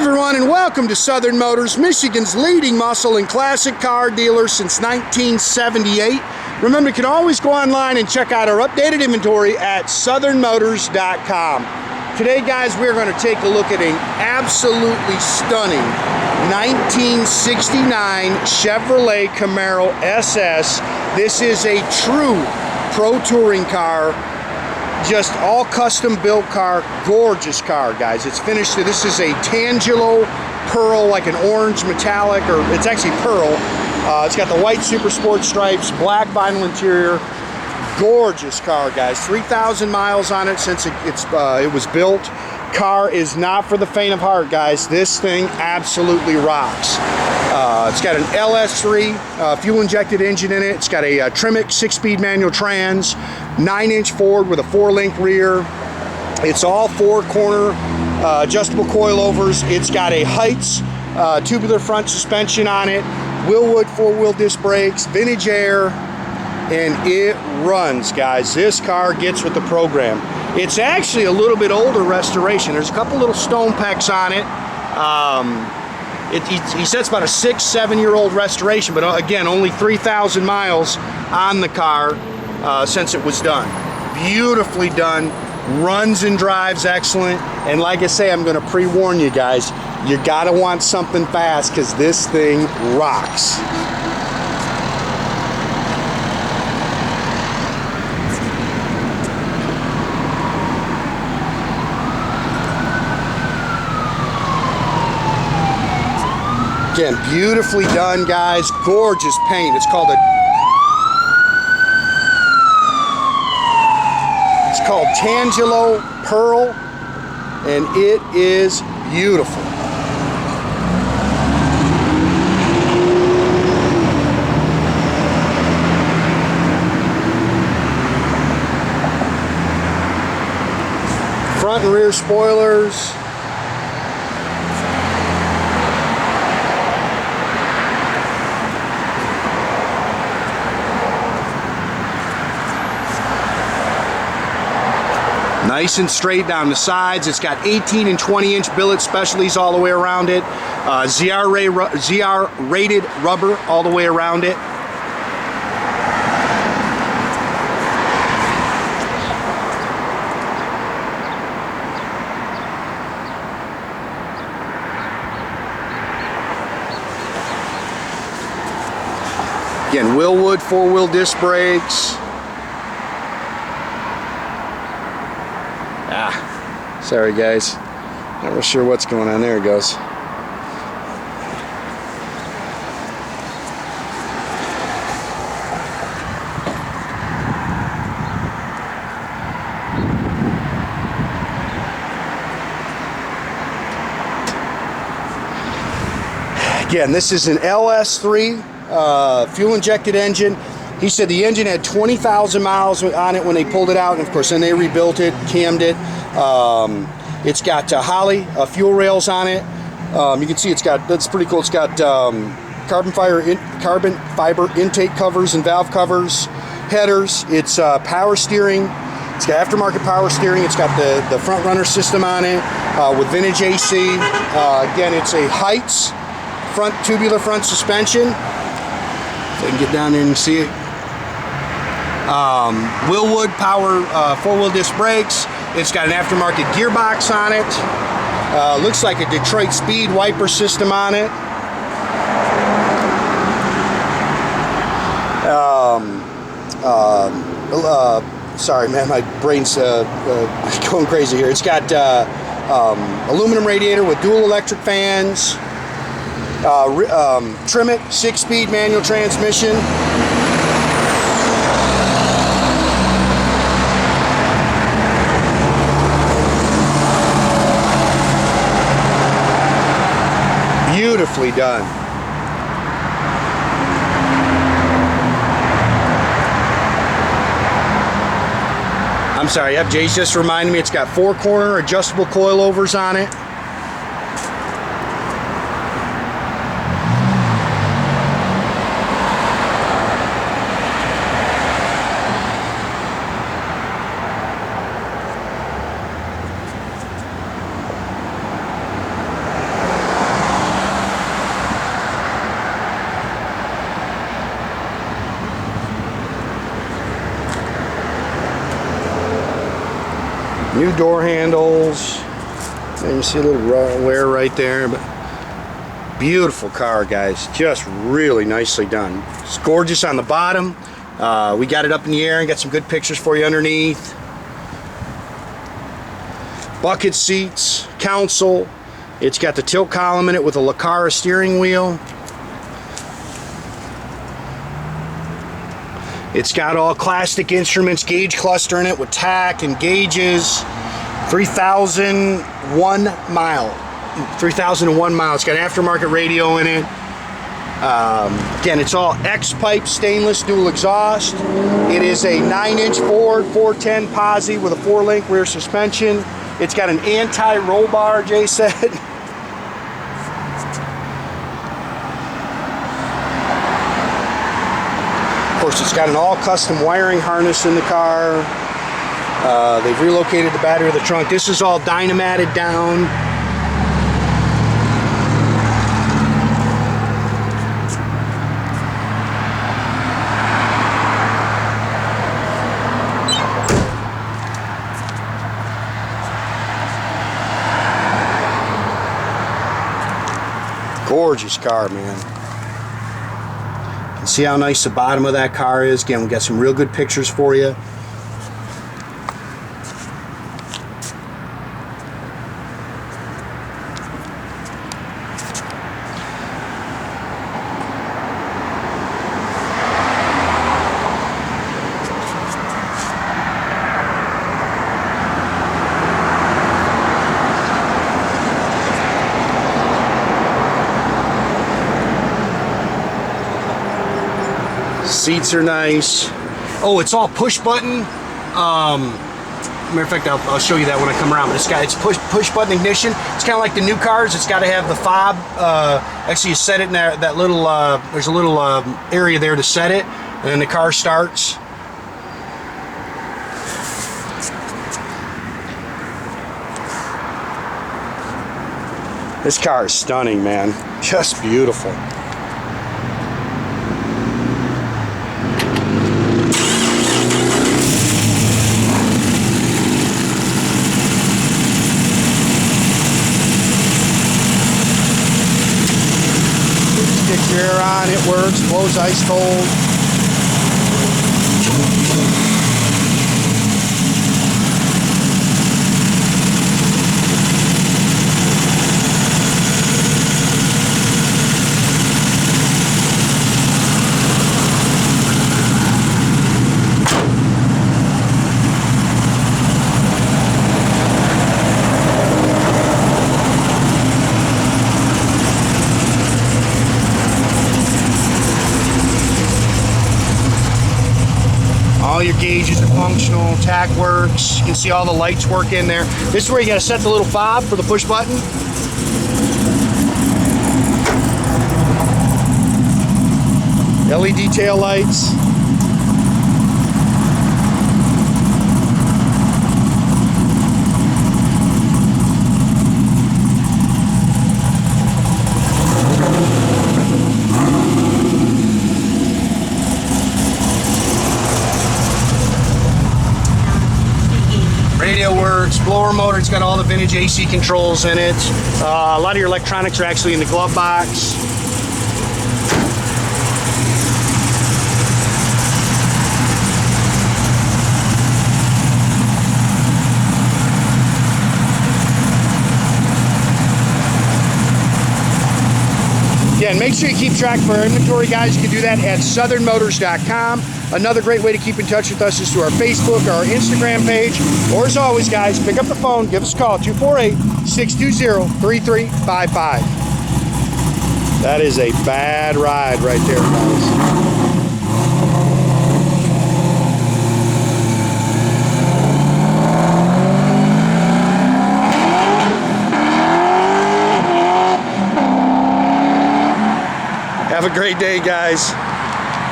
everyone, and welcome to Southern Motors, Michigan's leading muscle and classic car dealer since 1978. Remember, you can always go online and check out our updated inventory at southernmotors.com. Today, guys, we're going to take a look at an absolutely stunning 1969 Chevrolet Camaro SS. This is a true pro touring car. Just all custom built car, gorgeous car, guys. It's finished. This is a Tangelo pearl, like an orange metallic, or it's actually pearl. It's got the white super sport stripes, black vinyl interior. Gorgeous car, guys. 3,000 miles on it since it was built. Car is not for the faint of heart, guys. This thing absolutely rocks. It's got an LS3 fuel-injected engine in it. It's got a Tremec 6-speed manual trans, 9-inch Ford with a 4-link rear. It's all 4-corner adjustable coilovers. It's got a Heidts tubular front suspension on it, Wildwood 4-wheel disc brakes, vintage air, and it runs, guys. This car gets with the program. It's actually a little bit older restoration. There's a couple little stone pecks on it. He said it's about a 6-7-year-old restoration, but again, only 3,000 miles on the car since it was done. Beautifully done, runs and drives excellent, and like I say, I'm going to pre-warn you guys, you gotta want something fast because this thing rocks. Again, beautifully done, guys. Gorgeous paint. It's called Tangelo Pearl, and it is beautiful. Front and rear spoilers. Nice and straight down the sides. It's got 18 and 20-inch Billet Specialties all the way around it. ZR rated rubber all the way around it. Again, Wildwood 4-wheel disc brakes. Sorry guys, not real sure what's going on. There it goes. Again, this is an LS3 fuel-injected engine. He said the engine had 20,000 miles on it when they pulled it out, and of course then they rebuilt it, cammed it. It's got Holley fuel rails on it. You can see it's got, that's pretty cool, it's got carbon fiber intake covers and valve covers, headers. It's power steering. It's got aftermarket power steering. It's got the front runner system on it with vintage AC. Again, it's a Heidts tubular front suspension. If I can get down there and see it. Wildwood power 4-wheel disc brakes. It's got an aftermarket gearbox on it. Looks like a Detroit speed wiper system on it. Sorry man, my brain's going crazy here. It's got aluminum radiator with dual electric fans. Tremec 6-speed manual transmission. Beautifully done. I'm sorry, yep, Jay's just reminded me it's got 4-corner adjustable coilovers on it. New door handles. And you see a little wear right there. But beautiful car, guys. Just really nicely done. It's gorgeous on the bottom. We got it up in the air and got some good pictures for you underneath. Bucket seats, console. It's got the tilt column in it with a Lecarra steering wheel. It's got all classic instruments, gauge cluster in it with tack and gauges. 3,001 mile. 3,001 miles. It's got aftermarket radio in it. Again, it's all X-pipe stainless dual exhaust. It is a 9-inch Ford 410 posi with a 4-link rear suspension. It's got an anti-roll bar, Jay said. Of course, it's got an all-custom wiring harness in the car. They've relocated the battery of the trunk. This is all dynamated down. Gorgeous car, man. You can see how nice the bottom of that car is. Again, we got some real good pictures for you. Seats are nice. Oh, it's all push button. Matter of fact, I'll show you that when I come around. But it's push button ignition. It's kind of like the new cars. It's got to have the fob. Actually, you set it in that little. There's a little area there to set it, and then the car starts. This car is stunning, man. Just beautiful. Your air on, it works, blows ice cold. All your gauges are functional, tack works. You can see all the lights work in there. This is where you gotta set the little fob for the push button. LED tail lights. Radio works, blower motor, it's got all the vintage AC controls in it. A lot of your electronics are actually in the glove box. Again, make sure you keep track of our inventory, guys. You can do that at southernmotors.com. Another great way to keep in touch with us is through our Facebook or our Instagram page. Or as always, guys, pick up the phone, give us a call, 248-620-3355. That is a bad ride right there, guys. Have a great day, guys.